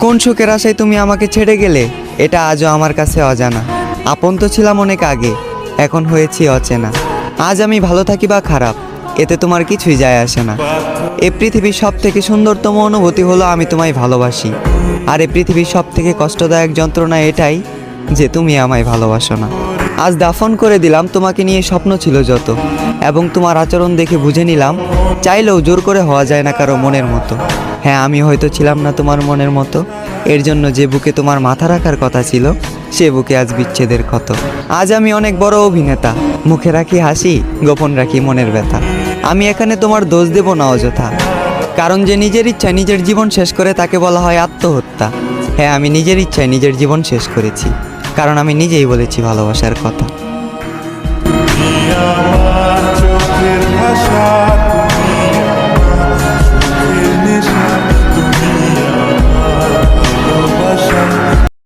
কোন সুখের আশায় তুমি আমাকে ছেড়ে গেলে এটা আজও আমার কাছে অজানা। আপন তো ছিলাম অনেক আগে, এখন হয়েছি অচেনা। আজ আমি ভালো থাকি বা খারাপ, এতে তোমার কিছুই যায় আসে না। এ পৃথিবীর সব থেকে সুন্দরতম অনুভূতি হলো আমি তোমায় ভালোবাসি। আর এ পৃথিবীর সব থেকে কষ্টদায়ক যন্ত্রণা এটাই যে তুমি আমায় ভালোবাসো না। আজ দাফন করে দিলাম তোমাকে নিয়ে স্বপ্ন ছিল যত, এবং তোমার আচরণ দেখে বুঝে নিলাম চাইলেও জোর করে হওয়া যায় না কারো মনের মতো। হ্যাঁ, আমি হয়তো ছিলাম না তোমার মনের মতো, এর জন্য যে বুকে তোমার মাথা রাখার কথা ছিল সে বুকে আজ বিচ্ছেদের ক্ষত। আজ আমি অনেক বড় অভিনেতা, মুখে রাখি হাসি, গোপন রাখি মনের ব্যথা। আমি এখানে তোমার দোষ দেব না অযথা, কারণ যে নিজের ইচ্ছায় নিজের জীবন শেষ করে তাকে বলা হয় আত্মহত্যা। হ্যাঁ, আমি নিজের ইচ্ছায় নিজের জীবন শেষ করেছি, কারণ আমি নিজেই বলেছি ভালোবাসার কথা।